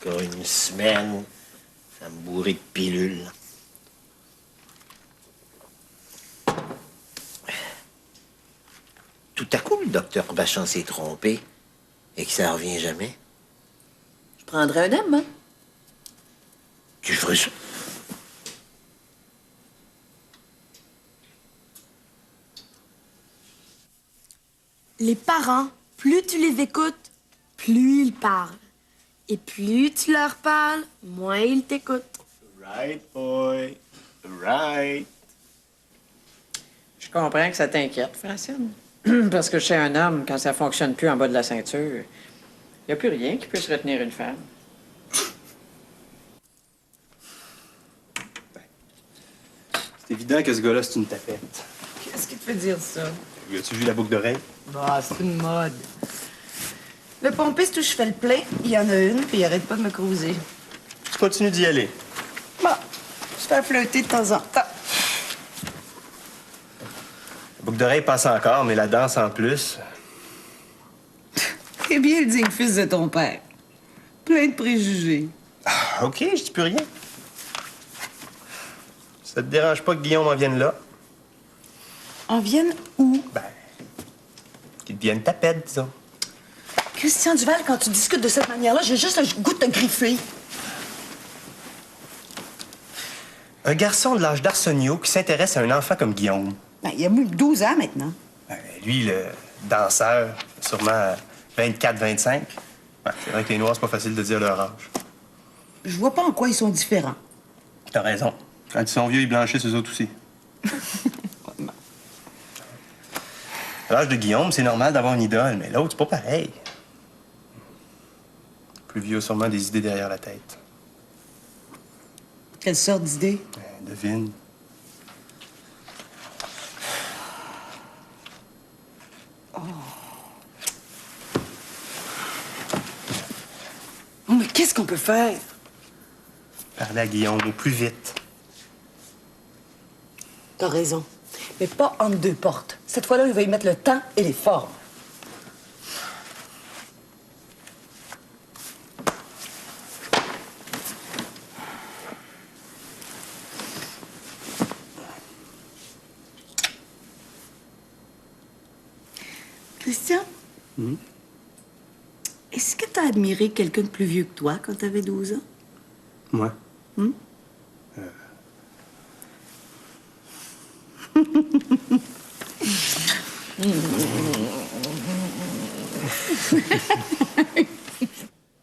Encore une semaine, à me bourrer de pilules. Tout à coup, le docteur Vachon s'est trompé et que ça revient jamais. Je prendrais un homme, hein? Tu ferais ça? Les parents, plus tu les écoutes, plus ils parlent. Et plus tu leur parles, moins ils t'écoutent. Right, boy. Right. Je comprends que ça t'inquiète, Francine. Parce que chez un homme, quand ça fonctionne plus en bas de la ceinture, il n'y a plus rien qui puisse retenir une femme. C'est évident que ce gars-là, c'est une tapette. Qu'est-ce qui te fait dire ça? As-tu vu la boucle d'oreille? Bah, c'est une mode. Le pompiste où je fais le plein, il y en a une, puis il arrête pas de me cruiser. Tu continues d'y aller. Bon, je fais flirter de temps en temps. La boucle d'oreille passe encore, mais la danse en plus. T'es bien le digne fils de ton père. Plein de préjugés. Ah, OK, je dis plus rien. Ça te dérange pas que Guillaume en vienne là? En vienne où? Ben, qu'il devienne tapette, disons. Christian Duval, quand tu discutes de cette manière-là, j'ai juste le goût de te griffer. Un garçon de l'âge d'Arsenio qui s'intéresse à un enfant comme Guillaume. Ben, il a plus de 12 ans maintenant. Ben, lui, le danseur, sûrement 24-25. Ben, c'est vrai que les Noirs, c'est pas facile de dire leur âge. Je vois pas en quoi ils sont différents. T'as raison. Quand ils sont vieux, ils blanchissent eux autres aussi. À l'âge de Guillaume, c'est normal d'avoir une idole, mais l'autre, c'est pas pareil. Le plus vieux a sûrement des idées derrière la tête. Quelle sorte d'idée? Devine. Oh, mais qu'est-ce qu'on peut faire? Parler à Guillaume au plus vite. T'as raison. Mais pas entre deux portes. Cette fois-là, il va y mettre le temps et les formes. Christian? Est-ce que t'as admiré quelqu'un de plus vieux que toi quand t'avais 12 ans? Moi?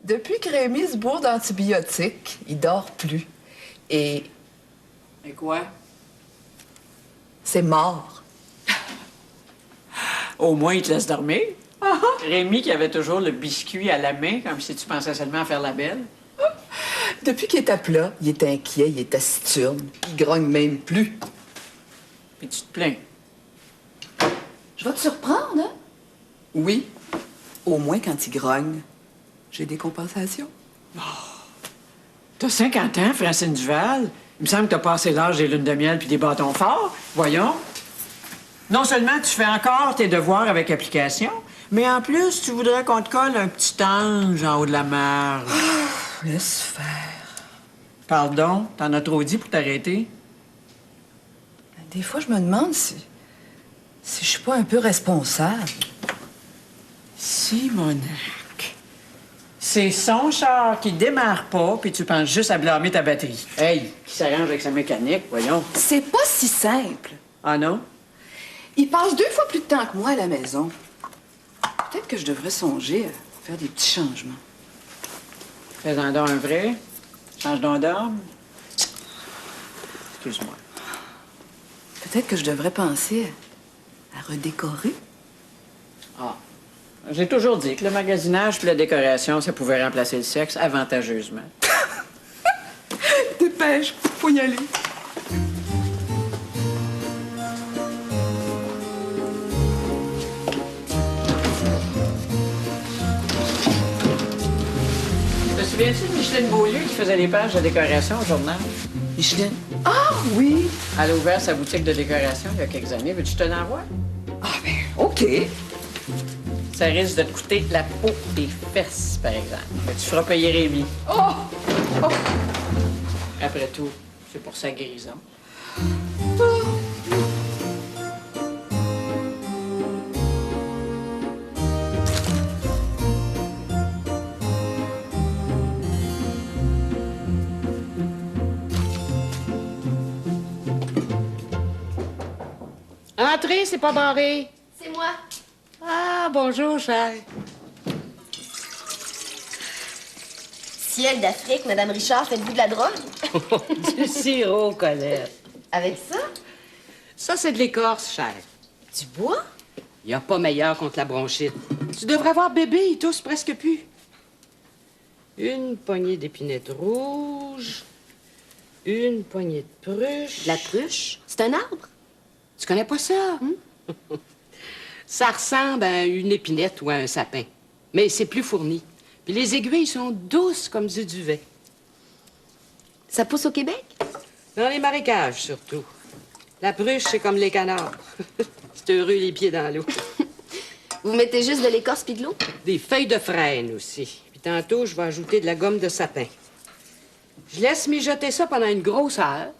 Depuis que Rémi se bourre d'antibiotiques, il dort plus. Et Et quoi? c'est mort. Au moins, il te laisse dormir. Rémi qui avait toujours le biscuit à la main, comme si tu pensais seulement à faire la belle. Depuis qu'il est à plat, il est inquiet, il est taciturne. Il grogne même plus. Puis tu te plains. Je vais te surprendre, hein? Oui, au moins quand il grogne, j'ai des compensations. T'as 50 ans, Francine Duval. Il me semble que t'as passé l'âge des lunes de miel puis des bâtons forts. Voyons. Non seulement tu fais encore tes devoirs avec application, mais en plus, tu voudrais qu'on te colle un petit ange en haut de la marge. Laisse faire. Pardon, t'en as trop dit pour t'arrêter? Des fois, je me demande si je suis pas un peu responsable. Simonac. C'est son char qui démarre pas, puis tu penses juste à blâmer ta batterie. Hey, qui s'arrange avec sa mécanique, voyons. C'est pas si simple. Ah non? Il passe 2 fois plus de temps que moi à la maison. Peut-être que je devrais songer à faire des petits changements. Fais-en donc un vrai. Change donc d'arme. Excuse-moi. Peut-être que je devrais penser à redécorer. Ah. J'ai toujours dit que le magasinage puis la décoration, ça pouvait remplacer le sexe avantageusement. Dépêche, faut y aller. Te souviens-tu de Micheline Beaulieu qui faisait les pages de décoration au journal? Micheline? Ah oui! Elle a ouvert sa boutique de décoration il y a quelques années. Veux-tu te l'envoie? Ah ben, OK. Ça risque de te coûter la peau des fesses, par exemple. Mais tu feras payer Rémi. Oh! Oh! Après tout, c'est pour sa guérison. Entrez, c'est pas barré. C'est moi. Ah, bonjour, cher. Ciel d'Afrique, Madame Richard, faites-vous de la drogue? Du sirop, Colette. Avec ça? Ça, c'est de l'écorce, cher. Du bois? Il n'y a pas meilleur contre la bronchite. Tu devrais voir bébé, il tousse presque plus. Une poignée d'épinettes rouges. Une poignée de pruche. De la pruche? C'est un arbre? Tu connais pas ça? Ça ressemble à une épinette ou à un sapin. Mais c'est plus fourni. Puis les aiguilles sont douces comme du duvet. Ça pousse au Québec? Dans les marécages, surtout. La pruche, c'est comme les canards. C'est heureux les pieds dans l'eau. Vous mettez juste de l'écorce puis de l'eau? Des feuilles de frêne aussi. Puis tantôt, je vais ajouter de la gomme de sapin. Je laisse mijoter ça pendant une grosse heure,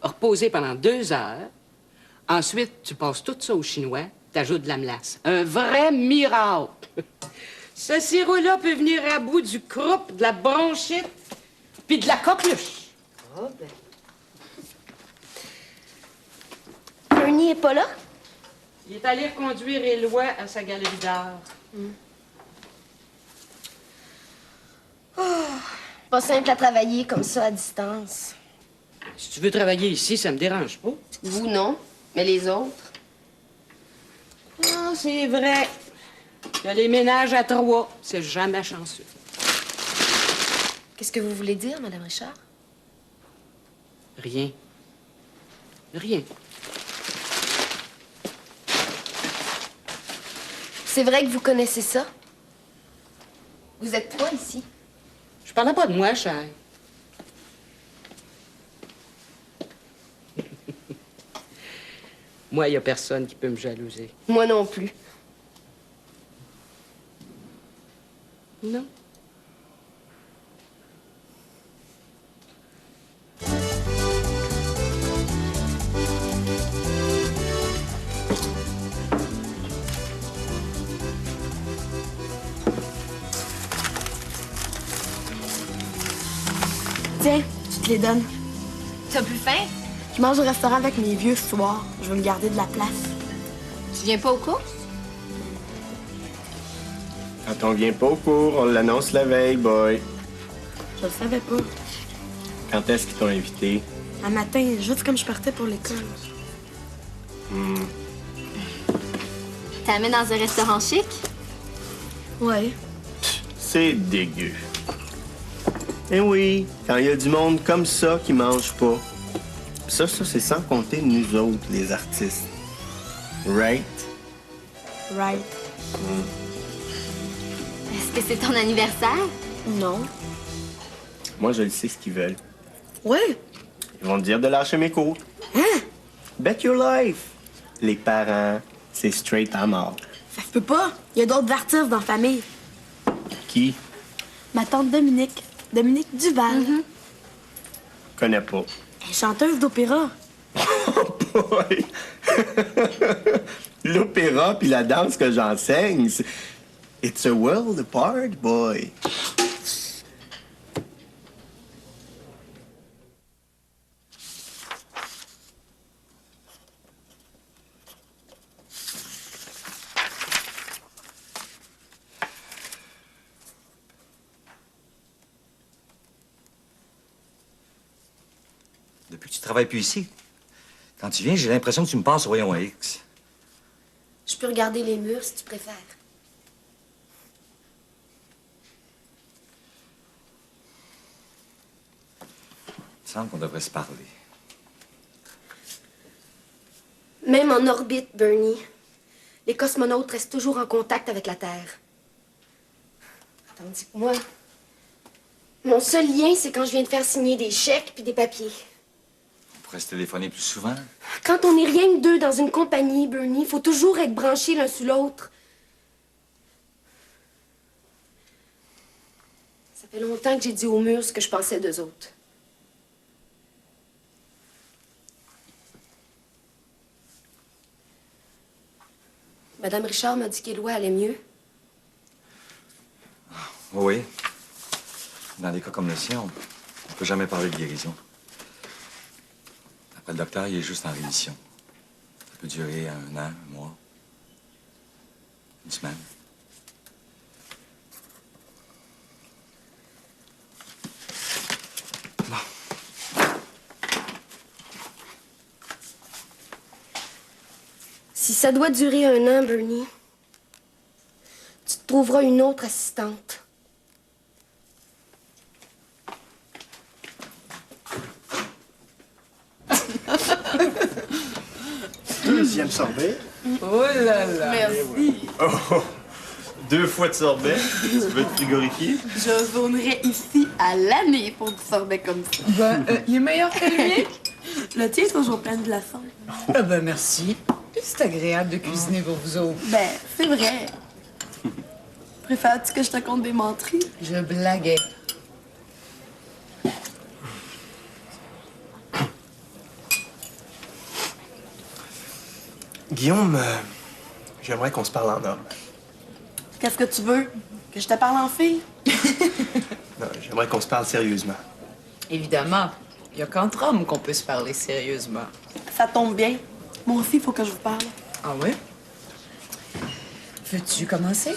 reposer pendant 2 heures. Ensuite, tu passes tout ça au chinois, t'ajoutes de la melasse. Un vrai miracle! Ce sirop-là peut venir à bout du croup, de la bronchite, puis de la coqueluche. Oh, ben. Bernie est pas là? Il est allé reconduire Éloi à sa galerie d'art. Pas simple à travailler comme ça à distance. Si tu veux travailler ici, ça me dérange pas. Vous, non. Mais les autres? Ah, c'est vrai. Que les ménages à 3, c'est jamais chanceux. Qu'est-ce que vous voulez dire, Madame Richard? Rien. Rien. C'est vrai que vous connaissez ça? Vous êtes 3 ici? Je parlais pas de moi, cher. Moi, il n'y a personne qui peut me jalouser. Moi non plus. Non. Tiens, tu te les donnes. T'as plus faim? Je mange au restaurant avec mes vieux ce soir. Je veux me garder de la place. Tu viens pas au cours? Quand on vient pas au cours, on l'annonce la veille, boy. Je le savais pas. Quand est-ce qu'ils t'ont invité? Un matin, juste comme je partais pour l'école. T'amènes dans un restaurant chic? Ouais. C'est dégueu. Eh oui, quand il y a du monde comme ça qui mange pas. Ça, c'est sans compter nous autres, les artistes. Right? Right. Est-ce que c'est ton anniversaire? Non. Moi, je le sais ce qu'ils veulent. Ouais. Ils vont te dire de lâcher mes cours. Hein? Bet your life. Les parents, c'est straight à mort. Ça se peut pas. Il y a d'autres artistes dans la famille. Qui? Ma tante Dominique. Dominique Duval. Connais pas. Elle est chanteuse d'opéra. Boy. L'opéra puis la danse que j'enseigne, it's a world apart, boy. Depuis que tu travailles plus ici, quand tu viens, j'ai l'impression que tu me passes au rayon X. Je peux regarder les murs si tu préfères. Il me semble qu'on devrait se parler. Même en orbite, Bernie, les cosmonautes restent toujours en contact avec la Terre. Tandis que moi, mon seul lien, c'est quand je viens de faire signer des chèques puis des papiers. On pourrait se téléphoner plus souvent. Quand on n'est rien que deux dans une compagnie, Bernie, il faut toujours être branchés l'un sur l'autre. Ça fait longtemps que j'ai dit au mur ce que je pensais d'eux autres. Madame Richard m'a dit qu'Éloi allait mieux. Oui. Dans des cas comme le sien, on ne peut jamais parler de guérison. Après, le docteur, il est juste en rémission. Ça peut durer 1 an, 1 mois, 1 semaine. Si ça doit durer 1 an, Bernie, tu te trouveras une autre assistante. Deuxième sorbet. Oh là là. Merci. Oh, 2 fois de sorbet. Tu veux être frigorifié? Je zonerais ici à l'année pour du sorbet comme ça. Ben, il est meilleur que lui. Le tien est toujours plein de glaçons. Ah ben merci. C'est agréable de cuisiner pour vous autres. Ben, c'est vrai. Préfères-tu que je te conte des menteries? Je blaguais. Guillaume, j'aimerais qu'on se parle en homme. Qu'est-ce que tu veux? Que je te parle en fille? Non, j'aimerais qu'on se parle sérieusement. Évidemment. Il y a qu'entre hommes qu'on peut se parler sérieusement. Ça tombe bien. Moi aussi, il faut que je vous parle. Ah ouais? Veux-tu commencer?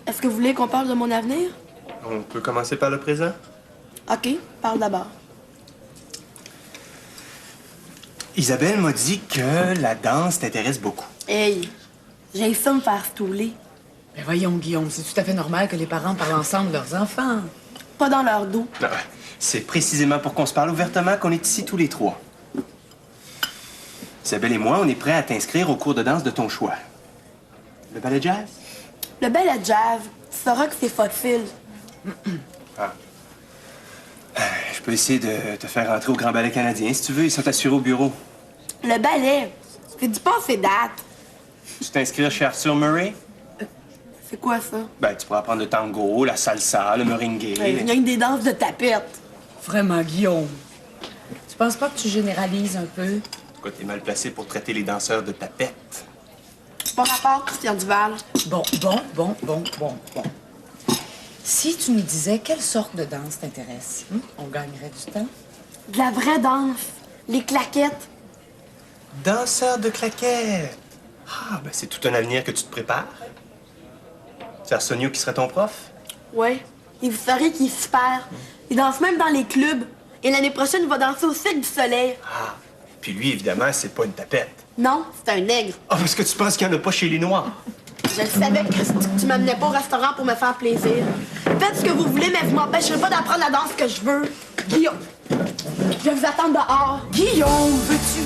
Est-ce que vous voulez qu'on parle de mon avenir? On peut commencer par le présent? OK, parle d'abord. Isabelle m'a dit que la danse t'intéresse beaucoup. Hey, j'ai ça me faire stouler. Ben voyons, Guillaume, c'est tout à fait normal que les parents parlent ensemble de leurs enfants. Pas dans leur dos. Non, c'est précisément pour qu'on se parle ouvertement qu'on est ici tous les 3. Isabelle et moi, on est prêts à t'inscrire au cours de danse de ton choix. Le ballet jazz? Le ballet jazz, tu sauras que c'est facile. Je peux essayer de te faire rentrer au Grand Ballet canadien, si tu veux. Ils sont assurés au bureau. Le ballet, c'est du passé date. Tu t'inscrire chez Arthur Murray? C'est quoi ça? Ben, tu pourras apprendre le tango, la salsa, le merengue. Rien que des danses de tapette. Vraiment, Guillaume. Tu penses pas que tu généralises un peu? Pourquoi t'es mal placé pour traiter les danseurs de tapette? Pas rapport, Christian Duval. Bon. Si tu nous disais quelle sorte de danse t'intéresse, on gagnerait du temps. De la vraie danse. Les claquettes. Danseur de claquettes! Ah, ben c'est tout un avenir que tu te prépares. C'est Arsenio qui serait ton prof? Ouais. Et vous saurez qu'il est super. Il danse même dans les clubs. Et l'année prochaine, il va danser au Cirque du Soleil. Ah, puis lui, évidemment, c'est pas une tapette. Non, c'est un nègre. Ah, parce que tu penses qu'il y en a pas chez les Noirs? Je le savais, Christy, que tu m'amenais pas au restaurant pour me faire plaisir. Faites ce que vous voulez, mais vous m'empêcherez pas d'apprendre la danse que je veux. Guillaume, je vais vous attendre dehors. Guillaume, veux-tu?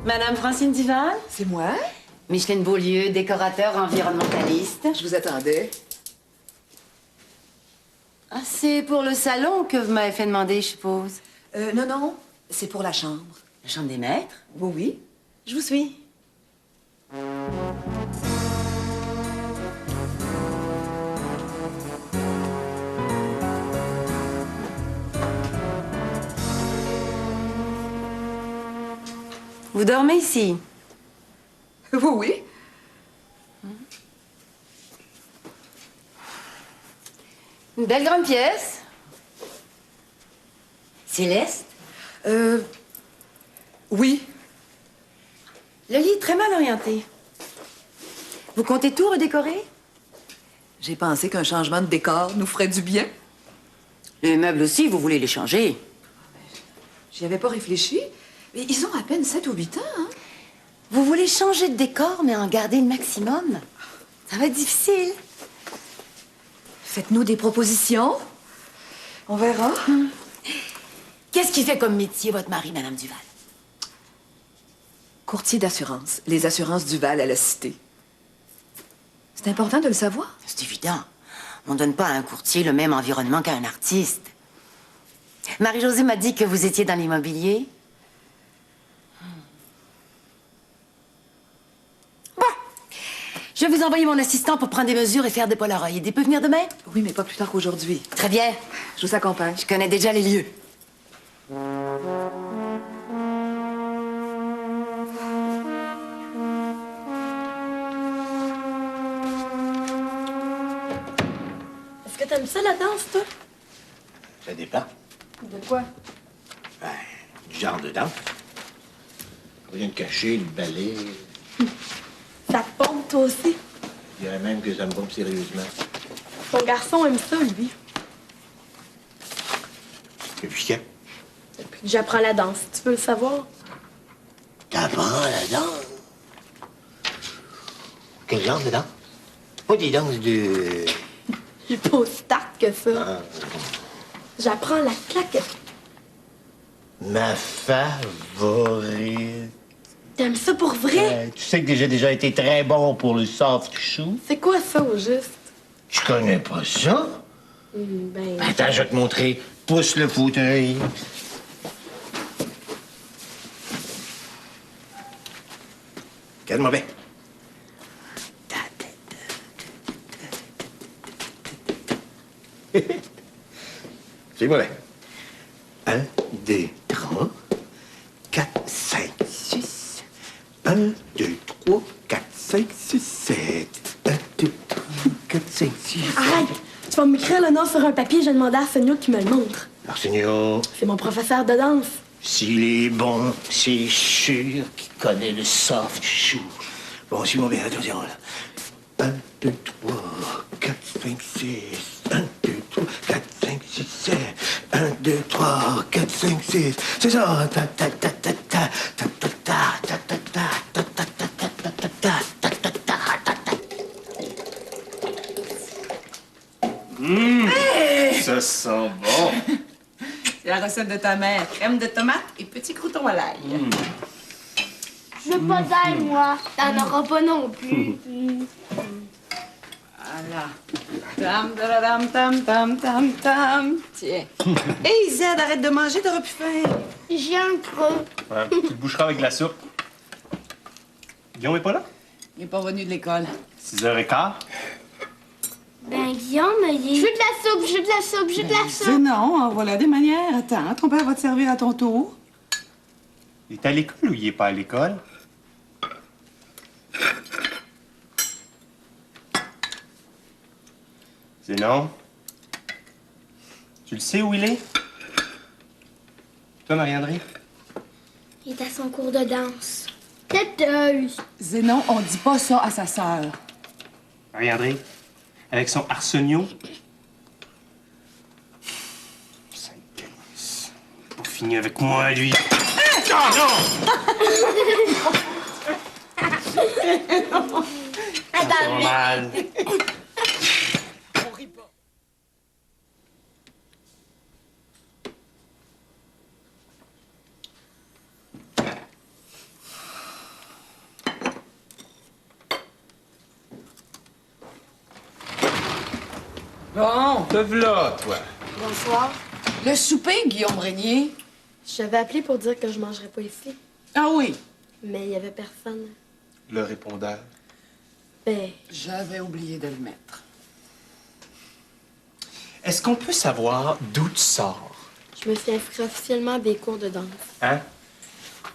Madame Francine Duval? C'est moi? Micheline Beaulieu, décorateur environnementaliste. Je vous attendais. Ah, c'est pour le salon que vous m'avez fait demander, je suppose. Non, c'est pour la chambre. La chambre des maîtres? Oui, oui. Je vous suis. Vous dormez ici? Oui, oui. Une belle grande pièce. Céleste? Oui. Le lit est très mal orienté. Vous comptez tout redécorer? J'ai pensé qu'un changement de décor nous ferait du bien. Les meubles aussi, vous voulez les changer? J'y avais pas réfléchi. Mais ils ont à peine 7 ou 8 ans, hein? Vous voulez changer de décor, mais en garder le maximum? Ça va être difficile. Faites-nous des propositions. On verra. Qu'est-ce qu'il fait comme métier, votre mari, Madame Duval? Courtier d'assurance. Les assurances Duval à la Cité. C'est important de le savoir. C'est évident. On donne pas à un courtier le même environnement qu'à un artiste. Marie-Josée m'a dit que vous étiez dans l'immobilier. Bon. Je vais vous envoyer mon assistant pour prendre des mesures et faire des polaroïdes. Il peut venir demain? Oui, mais pas plus tard qu'aujourd'hui. Très bien. Je vous accompagne. Je connais déjà les lieux. Est-ce que t'aimes ça, la danse, toi? Ça dépend. De quoi? Ben, du genre de danse. Rien de caché, le ballet. Ça te pompe, toi aussi. Je dirais même que ça me pompe sérieusement. Ton garçon aime ça, lui. Depuis quand? Depuis que j'apprends la danse. Tu veux le savoir? T'apprends la danse? Quel genre de danse? Pas des danses de... J'ai pas aussi tarte que ça. Ah, J'apprends la claquette. ma favorite. T'aimes ça pour vrai? Tu sais que j'ai déjà été très bon pour le soft shoe. C'est quoi ça, au juste? Tu connais pas ça? Ben... Attends, je vais te montrer. Pousse le fauteuil. Regarde-moi bien. C'est-moi bien. 1, 2, 3, 4, 5, 6. 1, 2, 3, 4, 5, 6, 7. 1, 2, 3, 4, 5, 6. Arrête! Tu vas m'écrire le nom sur un papier, j'ai demandé à Arsenio qui me le montre. Arsenio, C'est mon professeur de danse. s'il est bon, c'est sûr qu'il connaît le soft shoe. Bon, suis-moi bien, attention, là. 1, 2, 3, 4, 5, 6. 1, 2, 3, 4, 5, 6, 7. 1, 2, 3, 4, 5, 6. C'est ça. Ta ta ta ta ta ta ta ta ta ta ta ta ta ta ta ta ta ta ta ta. Ça sent bon. C'est la recette de ta mère. Crème de tomate et petits croutons à l'ail. Je veux pas d'ail, moi. T'en auras pas non plus. Voilà. Tam, tam, tam, tam, tam, tam. Tiens. Hey, Zed, arrête de manger, t'auras plus faim. J'ai un creux. Ouais, tu te boucheras avec la soupe. Guillaume est pas là? Il est pas revenu de l'école. 6h15. Ben, Guillaume, il est... Je veux de la soupe, je veux de la soupe, je veux de la C'est soupe. non, hein, voilà des manières. Attends, ton père va te servir à ton tour. Il est à l'école ou il est pas à l'école? C'est non. Tu le sais où il est? Toi, Marie-André? Il est à son cours de danse. Têteuse. Zénon, on dit pas ça à sa sœur. Marie-André? Avec son Arsenio? Sainte-Calice. Pas fini avec moi, lui. Ah non! Ça fait mal. Bon, Te v'là, toi. Bonsoir. le souper, Guillaume Régnier. J'avais appelé pour dire que je mangerais pas ici. Ah oui, Mais il y avait personne. Le répondeur. Ben, j'avais oublié de le mettre. Est-ce qu'on peut savoir d'où tu sors? je me suis inscrite officiellement à des cours de danse. Hein?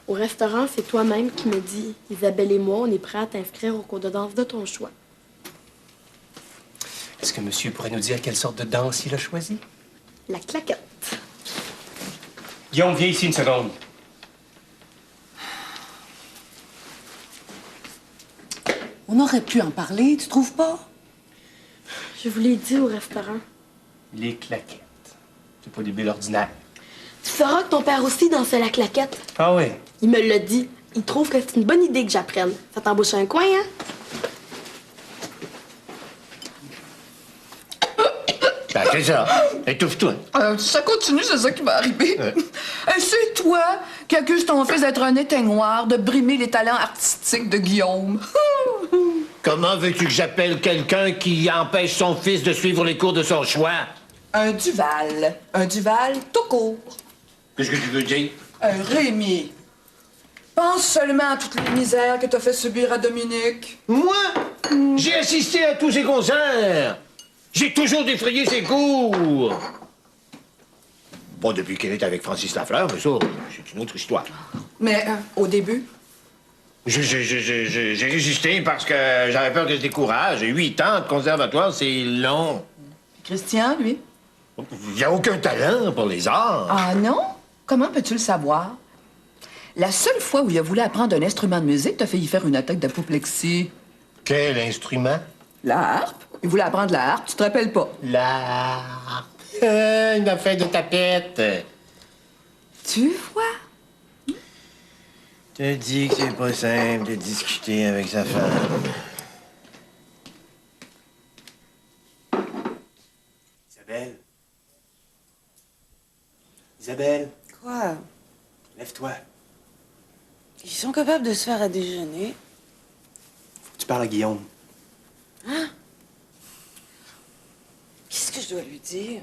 Au restaurant, c'est toi-même qui me dis, Isabelle et moi, on est prêts à t'inscrire au cours de danse de ton choix. Est-ce que monsieur pourrait nous dire quelle sorte de danse il a choisi? La claquette. Guillaume, viens ici une seconde. On aurait pu en parler, tu trouves pas? Je vous l'ai dit au restaurant. Les claquettes. C'est pas des billes ordinaires. Tu sauras que ton père aussi dansait la claquette. Ah oui? Il me l'a dit. Il trouve que c'est une bonne idée que j'apprenne. Ça t'embauche un coin, hein? Ben, c'est ça. Étouffe-toi. Ça continue, c'est ça qui va arriver. C'est toi qui accuses ton fils d'être un éteignoir, de brimer les talents artistiques de Guillaume. Comment veux-tu que j'appelle quelqu'un qui empêche son fils de suivre les cours de son choix? Un Duval. Un Duval tout court. Qu'est-ce que tu veux dire? Un Rémi. Pense seulement à toutes les misères que t'as fait subir à Dominique. Moi, j'ai assisté à tous ses concerts. J'ai toujours défrayé ses cours. Pas depuis qu'elle est avec Francis Lafleur, mais ça, c'est une autre histoire. Mais au début, J'ai résisté parce que j'avais peur qu'elle se décourage. 8 ans de conservatoire, c'est long. Christian, lui. Il n'y a aucun talent pour les arts. Ah non? Comment peux-tu le savoir? La seule fois où il a voulu apprendre un instrument de musique, t'as failli faire une attaque d'apoplexie. Quel instrument? La harpe. Il voulait apprendre la harpe, tu te rappelles pas? La harpe. Une affaire de tapette. Tu vois? Te dis que c'est pas simple de discuter avec sa femme. Isabelle? Isabelle? Quoi? Lève-toi. Ils sont capables de se faire à déjeuner. Faut que tu parles à Guillaume. Hein? Qu'est-ce que je dois lui dire?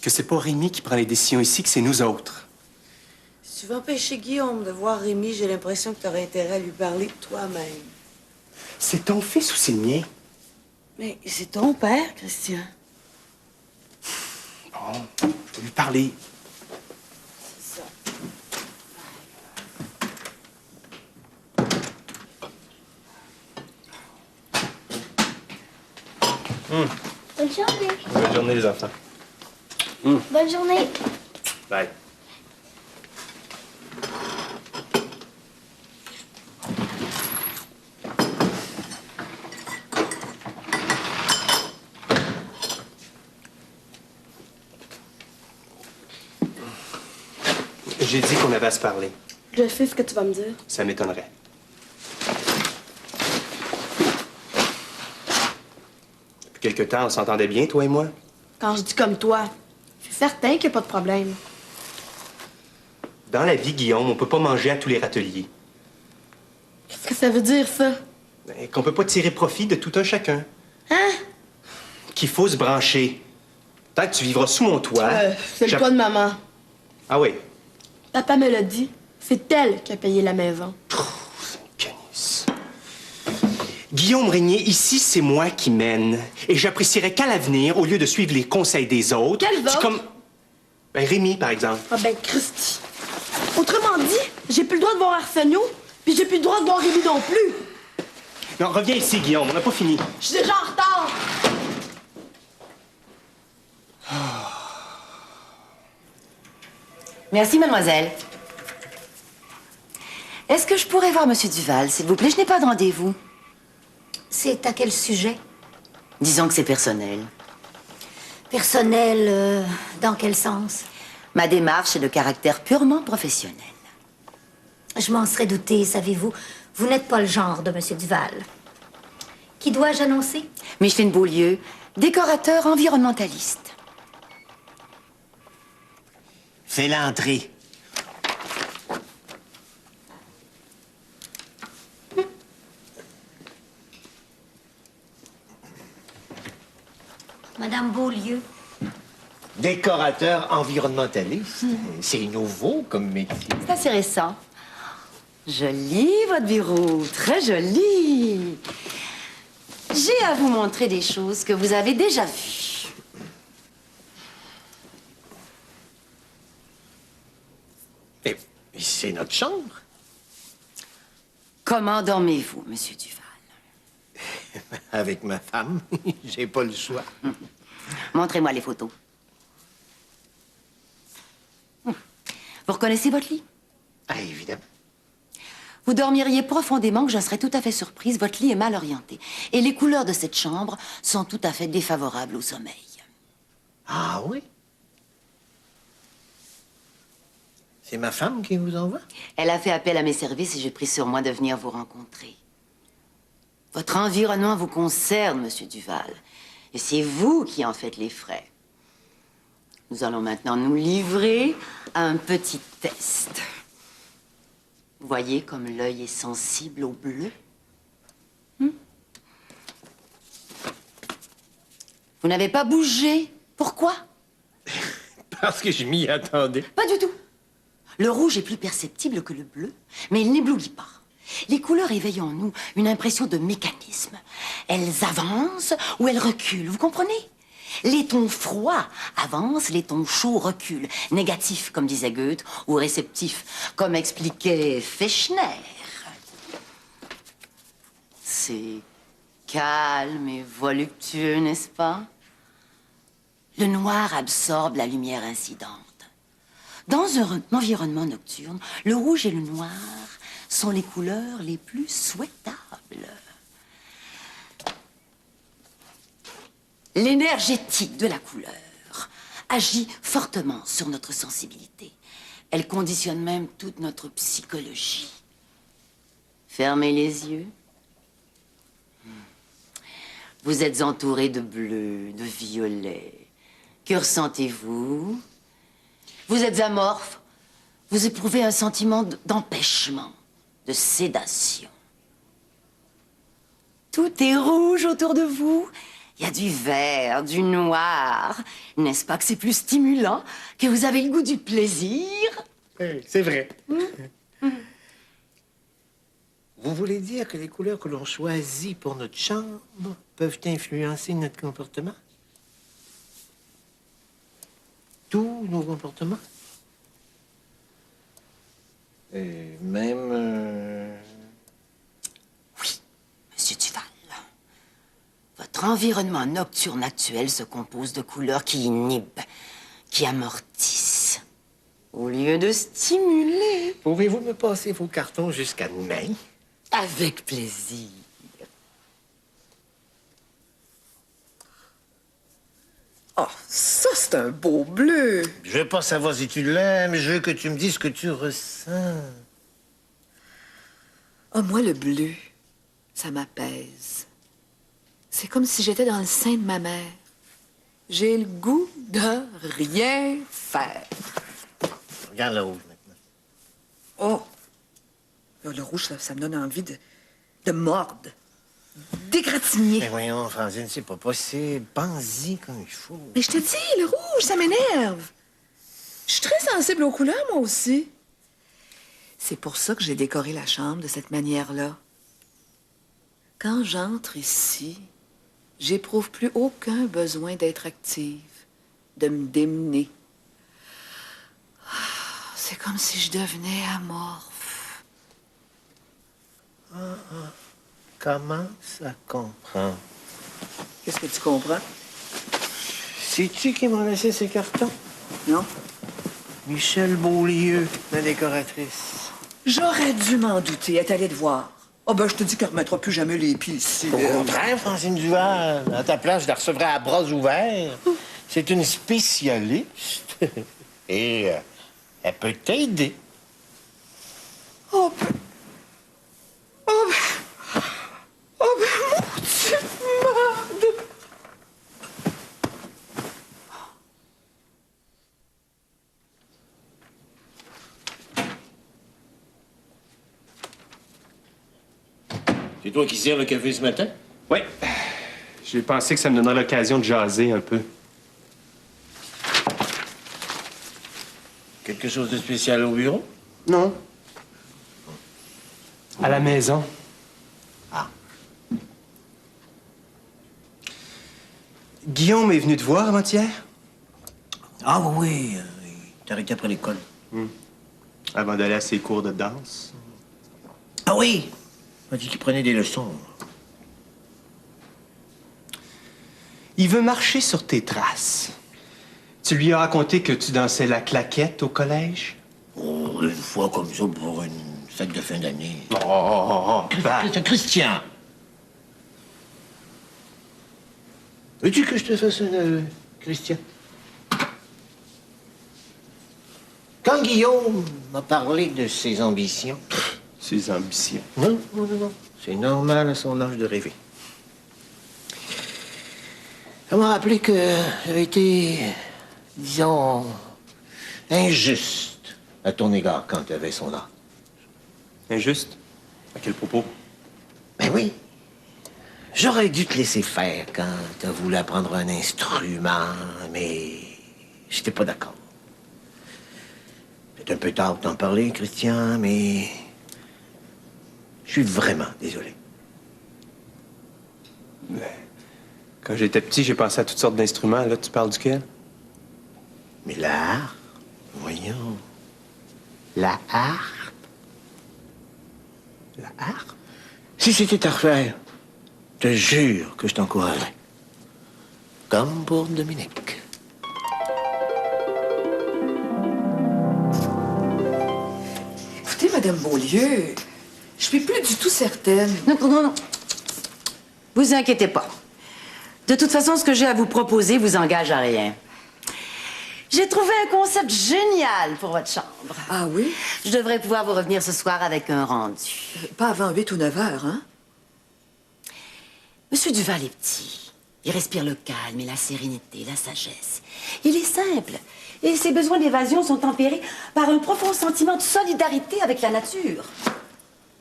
Que c'est pas Rémi qui prend les décisions ici, que c'est nous autres. Si tu veux empêcher Guillaume de voir Rémi, j'ai l'impression que tu aurais intérêt à lui parler de toi-même. C'est ton fils ou c'est le mien? Mais c'est ton père, Christian. Bon, je vais lui parler. C'est ça. Bonne journée. Bonne journée, les enfants. Bonne journée. Bye. J'ai dit qu'on avait à se parler. Je sais ce que tu vas me dire. Ça m'étonnerait. Depuis quelque temps, on s'entendait bien, toi et moi? Quand je dis comme toi, je suis certain qu'il n'y a pas de problème. Dans la vie, Guillaume, on peut pas manger à tous les râteliers. Qu'est-ce que ça veut dire, ça? Qu'on peut pas tirer profit de tout un chacun. Hein? Qu'il faut se brancher. Tant que tu vivras sous mon toit... C'est le toit de maman. Ah oui? Papa me l'a dit. C'est elle qui a payé la maison. Canis. Guillaume Régnier, ici, c'est moi qui mène. Et j'apprécierais qu'à l'avenir, au lieu de suivre les conseils des autres... Quels autres? Comme... Ben, Rémi, par exemple. Ah ben, Christy. Autrement dit, j'ai plus le droit de voir Arsenio, puis j'ai plus le droit de voir Rémi non plus. Non, reviens ici, Guillaume, on n'a pas fini. Je suis déjà en retard. Merci, mademoiselle. Est-ce que je pourrais voir Monsieur Duval, s'il vous plaît? Je n'ai pas de rendez-vous. C'est à quel sujet? Disons que c'est personnel. Personnel, dans quel sens? Ma démarche est de caractère purement professionnel. Je m'en serais douté, savez-vous. Vous n'êtes pas le genre de Monsieur Duval. Qui dois-je annoncer? Micheline Beaulieu, décorateur environnementaliste. Fais l'entrée. Madame Beaulieu. Décorateur environnementaliste. C'est nouveau comme métier. C'est assez récent. Joli, votre bureau. Très joli. J'ai à vous montrer des choses que vous avez déjà vues. Et c'est notre chambre. Comment dormez-vous, Monsieur Duval? Avec ma femme, j'ai pas le choix. Montrez-moi les photos. Vous reconnaissez votre lit? Ah, évidemment. Vous dormiriez profondément que je serais tout à fait surprise. Votre lit est mal orienté. Et les couleurs de cette chambre sont tout à fait défavorables au sommeil. Ah oui? C'est ma femme qui vous envoie? Elle a fait appel à mes services et j'ai pris sur moi de venir vous rencontrer. Votre environnement vous concerne, Monsieur Duval. Et c'est vous qui en faites les frais. Nous allons maintenant nous livrer à un petit test. Vous voyez comme l'œil est sensible au bleu? Vous n'avez pas bougé. Pourquoi? Parce que je m'y attendais. Pas du tout. Le rouge est plus perceptible que le bleu, mais il n'éblouit pas. Les couleurs éveillent en nous une impression de mécanisme. Elles avancent ou elles reculent, vous comprenez? Les tons froids avancent, les tons chauds reculent. Négatif, comme disait Goethe, ou réceptif, comme expliquait Fechner. C'est calme et voluptueux, n'est-ce pas? Le noir absorbe la lumière incidente. Dans un environnement nocturne, le rouge et le noir sont les couleurs les plus souhaitables. L'énergétique de la couleur agit fortement sur notre sensibilité. Elle conditionne même toute notre psychologie. Fermez les yeux. Vous êtes entouré de bleu, de violet. Que ressentez-vous? Vous êtes amorphe. Vous éprouvez un sentiment d'empêchement, de sédation. Tout est rouge autour de vous. Il y a du vert, du noir. N'est-ce pas que c'est plus stimulant, que vous avez le goût du plaisir? Oui, c'est vrai. Vous voulez dire que les couleurs que l'on choisit pour notre chambre peuvent influencer notre comportement? Tous nos comportements? Et même... Oui, Monsieur Duval. Votre environnement nocturne actuel se compose de couleurs qui inhibent, qui amortissent, au lieu de stimuler. Pouvez-vous me passer vos cartons jusqu'à demain? Avec plaisir. Oh, ça, c'est un beau bleu. Je veux pas savoir si tu l'aimes, je veux que tu me dises ce que tu ressens. Ah, moi, le bleu, ça m'apaise. C'est comme si j'étais dans le sein de ma mère. J'ai le goût de rien faire. Regarde le rouge maintenant. Oh! Là, le rouge, ça me donne envie de mordre, d'égratigner. Mais voyons, Francine, c'est pas possible. Pense-y comme il faut. Mais je te dis, le rouge, ça m'énerve. Je suis très sensible aux couleurs, moi aussi. C'est pour ça que j'ai décoré la chambre de cette manière-là. Quand j'entre ici, j'éprouve plus aucun besoin d'être active, de me démener. C'est comme si je devenais amorphe. Commence à comprendre. Qu'est-ce que tu comprends? C'est-tu qui m'a laissé ces cartons? Non. Michel Beaulieu, la décoratrice. J'aurais dû m'en douter. Elle est allée te voir. Oh ben, je te dis qu'elle remettra plus jamais les pieds ici. Au contraire, Francine Duval, à ta place, je la recevrais à bras ouverts. C'est une spécialiste. Et elle peut t'aider. Oh ben... Oh ben... Oh ben, maudite merde! C'est toi qui sers le café ce matin? Oui. J'ai pensé que ça me donnerait l'occasion de jaser un peu. Quelque chose de spécial au bureau? Non. À la maison. Ah. Guillaume est venu te voir avant-hier? Ah oui, il t'a arrêté après l'école. Avant d'aller à ses cours de danse. Ah oui! Il m'a dit qu'il prenait des leçons. Il veut marcher sur tes traces. Tu lui as raconté que tu dansais la claquette au collège? Oh, une fois comme ça pour une fête de fin d'année. Oh, Christian! Veux-tu que je te fasse un aveu, Christian? Quand Guillaume m'a parlé de ses ambitions... Ses ambitions? Non. C'est normal à son âge de rêver. Ça m'a rappelé que j'avais été, disons, injuste à ton égard quand tu avais son âge. Injuste? À quel propos? Ben oui. J'aurais dû te laisser faire quand t'as voulu apprendre un instrument, mais j'étais pas d'accord. peut-être un peu tard pour t'en parler, Christian, mais... Je suis vraiment désolé. Quand j'étais petit, j'ai pensé à toutes sortes d'instruments. Là, tu parles duquel? Mais la harpe, voyons. La harpe? La harpe? Si c'était à refaire, je te jure que je t'encouragerais. Comme pour Dominique. Écoutez, Madame Beaulieu, je suis plus du tout certaine. Non. Vous inquiétez pas. De toute façon, ce que j'ai à vous proposer vous engage à rien. J'ai trouvé un concept génial pour votre chambre. Ah oui? Je devrais pouvoir vous revenir ce soir avec un rendu. Pas avant 8 ou 9 heures, hein? Monsieur Duval est petit. Il respire le calme et la sérénité, la sagesse. Il est simple. Et ses besoins d'évasion sont tempérés par un profond sentiment de solidarité avec la nature.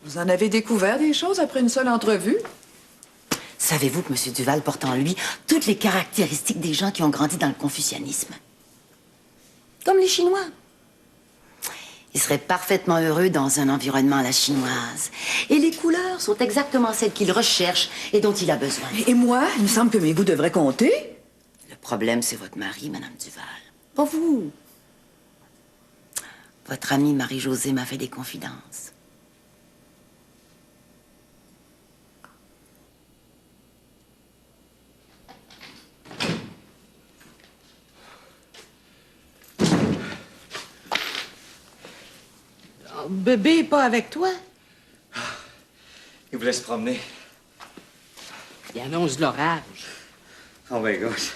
Vous en avez découvert des choses après une seule entrevue? Savez-vous que Monsieur Duval porte en lui toutes les caractéristiques des gens qui ont grandi dans le confucianisme? Comme les Chinois. Il serait parfaitement heureux dans un environnement à la chinoise. Et les couleurs sont exactement celles qu'il recherche et dont il a besoin. Et moi, il me semble que mes goûts devraient compter. Le problème, c'est votre mari, Madame Duval. Pas vous. Votre amie Marie-Josée m'a fait des confidences. Bébé est pas avec toi? Il vous laisse promener. Il annonce de l'orage. Oh, ben, gosse.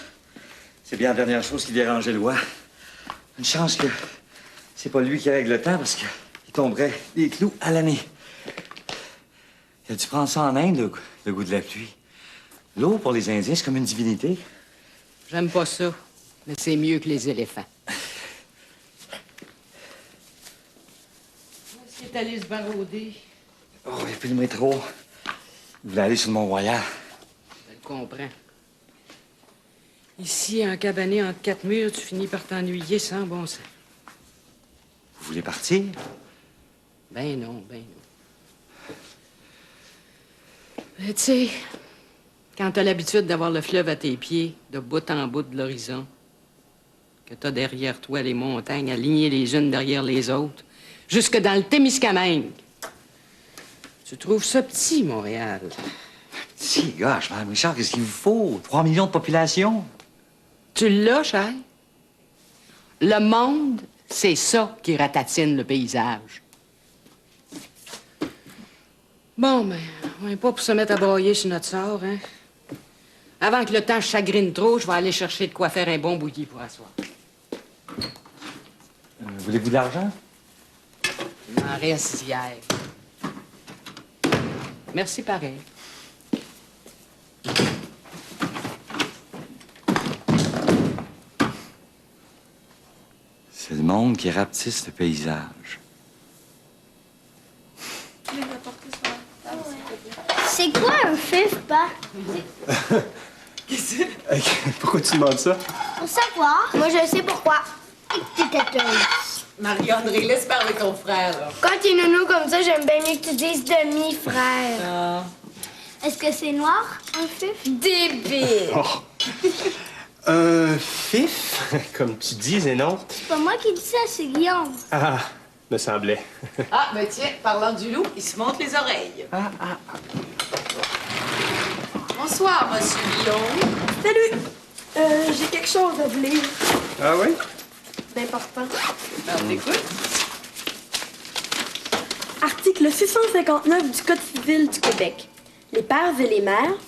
C'est bien la dernière chose qui dérangeait le roi. Une chance que c'est pas lui qui règle le temps parce qu'il tomberait des clous à l'année. Il a dû prendre ça en Inde, le goût de la pluie. L'eau, pour les Indiens, c'est comme une divinité. J'aime pas ça, mais c'est mieux que les éléphants. Où est-ce qu'il est allé se barauder? Oh, il n'y a plus de métro. Il voulait aller sur le Mont-Royal. Je le comprends. Ici, en cabané entre quatre murs, tu finis par t'ennuyer sans bon sens. Vous voulez partir? Ben non. Mais tu sais, quand t'as l'habitude d'avoir le fleuve à tes pieds, de bout en bout de l'horizon, que t'as derrière toi les montagnes alignées les unes derrière les autres, jusque dans le Témiscamingue. Tu trouves ça petit, Montréal? Si, gosh, Mme Richard, qu'est-ce qu'il vous faut? 3 millions de population? Tu l'as, cher? Le monde, c'est ça qui ratatine le paysage. Bon, mais on n'est pas pour se mettre à broyer sur notre sort, hein? Avant que le temps chagrine trop, je vais aller chercher de quoi faire un bon bouilli pour asseoir. Voulez-vous de l'argent? Il m'en reste hier. Merci pareil. C'est le monde qui rapetisse le paysage. C'est quoi un fif, pas? Pourquoi tu demandes ça? Pour savoir. Moi, je sais pourquoi. Et que t'es Marie-André, laisse parler ton frère, là. Quand t'es nounou comme ça, j'aime bien mieux que tu dises demi-frère. Ah. Est-ce que c'est noir, un fif? Débile! Oh. Un fif, comme tu dis, et non. C'est pas moi qui dis ça, c'est Guillaume. Ah, me semblait. Ah, ben tiens, parlant du loup, il se monte les oreilles. Bonsoir, monsieur Guillaume. Salut! J'ai quelque chose à vous lire. Ah oui? D'important. On t'écoute. Article 659 du Code civil du Québec. Les pères et les mères,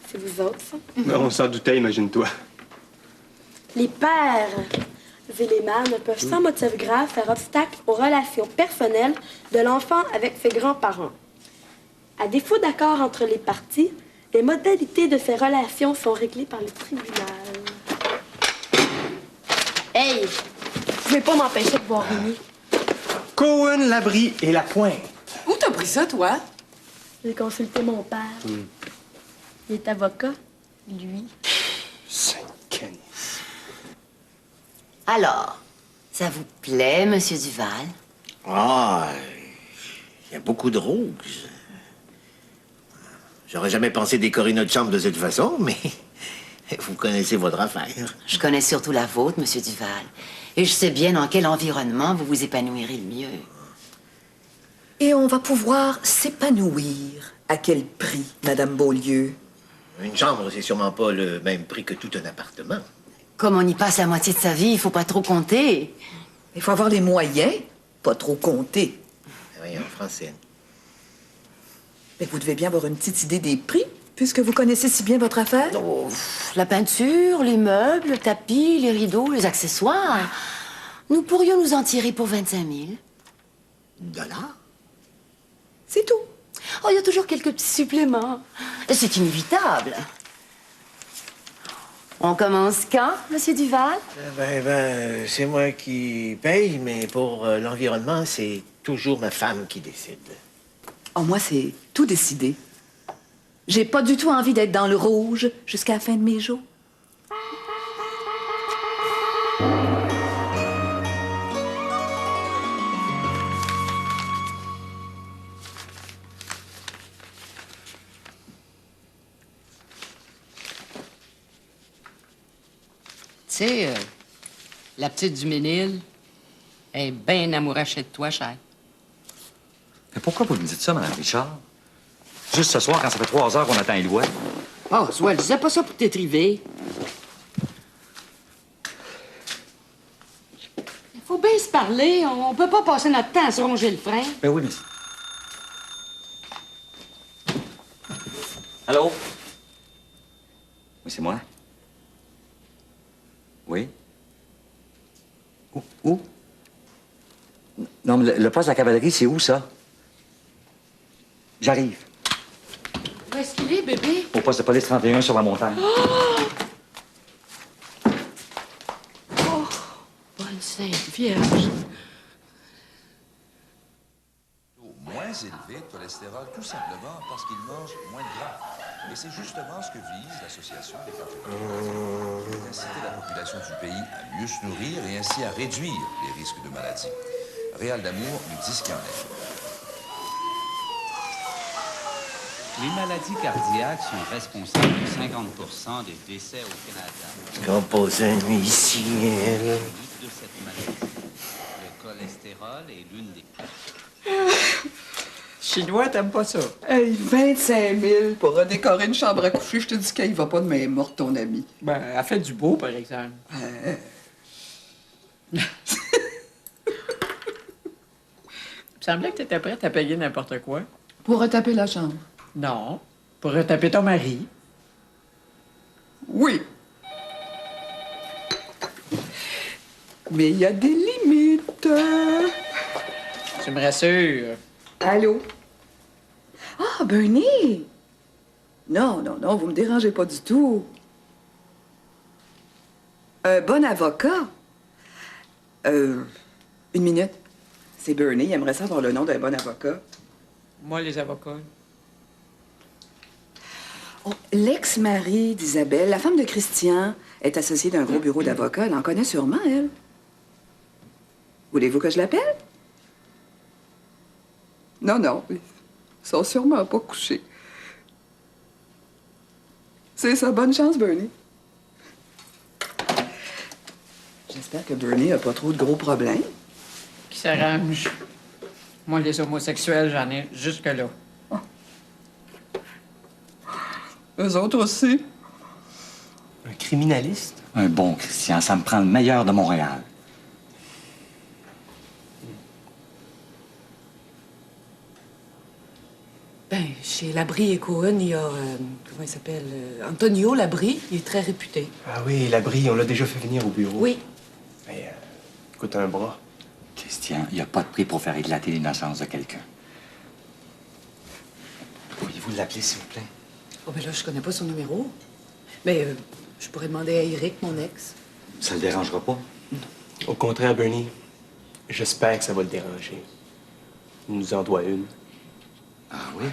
c'est vous autres, ça? On s'en doutait, imagine-toi. Les pères et les mères ne peuvent sans motif grave faire obstacle aux relations personnelles de l'enfant avec ses grands-parents. À défaut d'accord entre les parties, les modalités de ces relations sont réglées par le tribunal. Hey! Vous pouvez pas m'empêcher de voir Rémi. Cohen, Labrie et La Pointe. Où t'as pris ça, toi? J'ai consulté mon père. Il est avocat, lui. Saint-Canis. Alors, Ça vous plaît, Monsieur Duval? Ah, il y a beaucoup de roses. J'aurais jamais pensé décorer notre chambre de cette façon, mais vous connaissez votre affaire. Je connais surtout la vôtre, Monsieur Duval. Et je sais bien dans quel environnement vous vous épanouirez le mieux. Et on va pouvoir s'épanouir. À quel prix, Madame Beaulieu? Une chambre, c'est sûrement pas le même prix que tout un appartement. Comme on y passe la moitié de sa vie, il faut pas trop compter. Il faut avoir les moyens, pas trop compter. Oui, en français. Mais vous devez bien avoir une petite idée des prix, puisque vous connaissez si bien votre affaire. Oh, la peinture, les meubles, le tapis, les rideaux, les accessoires. Nous pourrions nous en tirer pour 25 000. Dollars? C'est tout. Oh, il y a toujours quelques petits suppléments. C'est inévitable. On commence quand, Monsieur Duval? C'est moi qui paye, mais pour l'environnement, c'est toujours ma femme qui décide. Oh, moi, c'est tout décidé. J'ai pas du tout envie d'être dans le rouge jusqu'à la fin de mes jours. Tu sais, la petite du Ménil est bien amourachée de toi, cher. Mais pourquoi vous me dites ça, Mme Richard? Juste ce soir, quand ça fait 3 heures qu'on attend Éloi. Oh, soit, elle disait pas ça pour t'étriver. Il faut bien se parler. On peut pas passer notre temps à se ronger le frein. Ben oui, mais... Allô? Oui, c'est moi. Oui? Où? Non, mais le poste de la cavalerie, c'est où, ça? J'arrive. Où est-ce qu'il est, bébé? Au poste de police 31 sur la montagne. Oh! Bonne Sainte Vierge. Moins élevé de cholestérol, tout simplement parce qu'ils mangent moins de gras. Et c'est justement ce que vise l'association des partenaires. Inciter la population du pays à mieux se nourrir et ainsi à réduire les risques de maladie. Réal d'amour nous dit ce qu'il y en est. Les maladies cardiaques sont responsables de 50% des décès au Canada. Compose un ici. De cette maladie, le cholestérol est l'une des... Chinois, t'aimes pas ça? Hey, 25 000 pour redécorer une chambre à coucher. Je te dis qu'il va pas de main morte, ton ami. Ben, elle fait du beau, par exemple. Il me semblait que t'étais prête à payer n'importe quoi. Pour retaper la chambre. Non, pour retaper ton mari. Oui. Mais il y a des limites. Tu me rassures. Allô? Ah, Bernie! Non, vous me dérangez pas du tout. Un bon avocat? Une minute. C'est Bernie, il aimerait savoir le nom d'un bon avocat. Moi, les avocats. Oh, l'ex-mari d'Isabelle, la femme de Christian, est associée d'un gros bureau d'avocats. Elle en connaît sûrement, elle. Voulez-vous que je l'appelle? Non, ils sont sûrement pas couchés. C'est ça, bonne chance, Bernie. J'espère que Bernie a pas trop de gros problèmes. Qui s'arrange. Moi, les homosexuels, j'en ai jusque-là. Eux autres aussi. Un criminaliste? Un bon Christian, ça me prend le meilleur de Montréal. Ben, chez Labrie et Cohen, il y a... comment il s'appelle? Antonio Labrie. Il est très réputé. Ah oui, l'abri, on l'a déjà fait venir au bureau. Oui. Mais, coûte un bras. Christian, il n'y a pas de prix pour faire éclater l'innocence de quelqu'un. Pourriez-vous l'appeler, s'il vous plaît? Oh, ben là, je connais pas son numéro. Mais je pourrais demander à Eric, mon ex. Ça le dérangera pas? Au contraire, Bernie, j'espère que ça va le déranger. Il nous en doit une. Ah oui?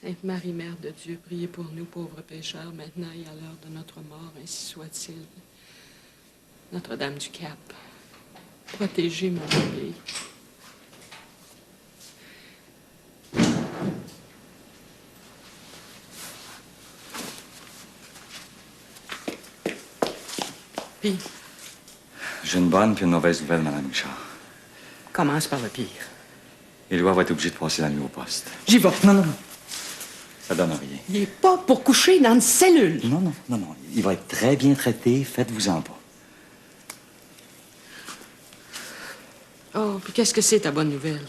Sainte Marie, Mère de Dieu, priez pour nous, pauvres pécheurs, maintenant et à l'heure de notre mort, ainsi soit-il. Notre-Dame du Cap, protégez mon bébé. Puis, J'ai une bonne puis une mauvaise nouvelle, Madame Richard. commence par le pire. Éloi va être obligé de passer la nuit au poste. J'y vais. Non, non, non. Ça donne rien. Il est pas pour coucher dans une cellule. Non, non, non, non. Il va être très bien traité. Faites-vous-en pas. Oh, puis qu'est-ce que c'est ta bonne nouvelle?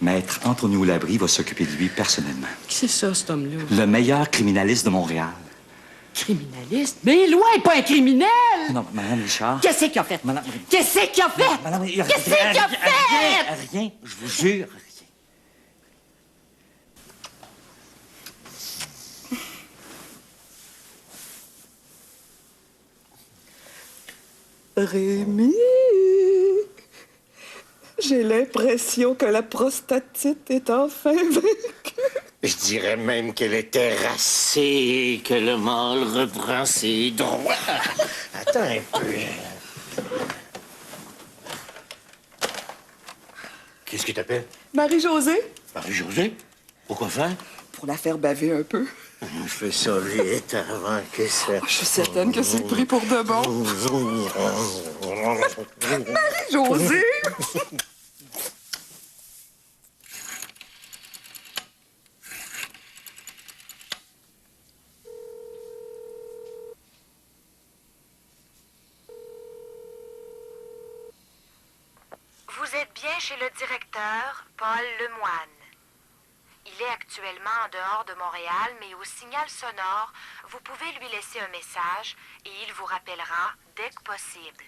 Maître Antonio Labrie va s'occuper de lui personnellement. Qui c'est ça, cet homme-là? Le meilleur criminaliste de Montréal. Criminaliste? Mais loin, pas un criminel! Non, Madame Richard. Qu'est-ce qu'il a fait? Madame... Qu'est-ce qu'il a fait? Madame... Qu'est-ce qu'il a fait? Rien, je vous jure. Rémi, j'ai l'impression que la prostatite est enfin vaincue. Je dirais même qu'elle est terrassée, que le mâle reprend ses droits. Attends un peu. Qu'est-ce que t'appelles? Marie-Josée, Marie-Josée? Pourquoi faire? pour la faire baver un peu. Je fais ça vite avant que ça... Je suis certaine que c'est pris pour de bon. Marie-Josée! Vous êtes bien chez le directeur Paul Lemoine. Il est actuellement en dehors de Montréal, mais au signal sonore, vous pouvez lui laisser un message et il vous rappellera dès que possible.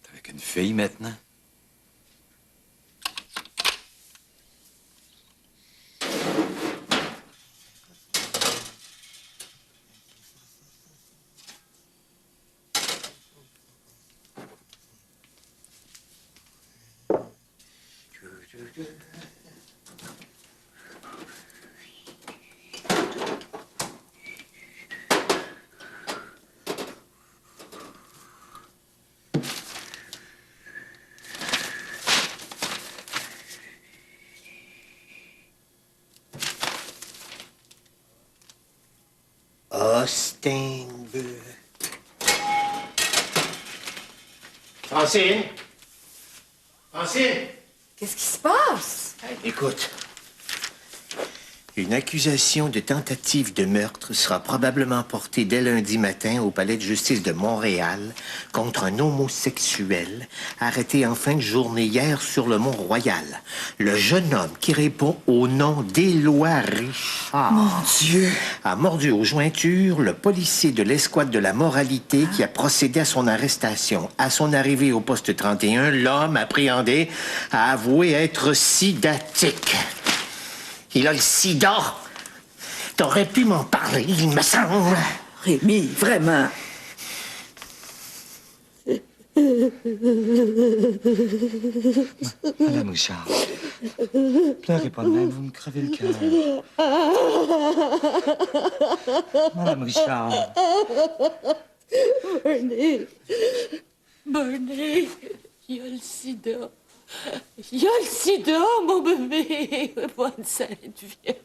T'es avec une fille maintenant? Austin. Francine? Francine? Qu'est-ce qui se passe? Écoute. Une accusation de tentative de meurtre sera probablement portée dès lundi matin au palais de justice de Montréal contre un homosexuel arrêté en fin de journée hier sur le Mont-Royal. Le jeune homme qui répond au nom d'Éloi Richard. Mon Dieu! A mordu aux jointures le policier de l'escouade de la moralité qui a procédé à son arrestation. À son arrivée au poste 31, l'homme appréhendé a avoué être sidatique. Il a le sida. T'aurais pu m'en parler, il me semble. Rémi, vraiment. Madame Richard, pleurez pas de même, vous me crevez le cœur. Madame Richard. Bernie, il y a le sida. Il y a le sida, mon bébé. Bonne Sainte Vierge.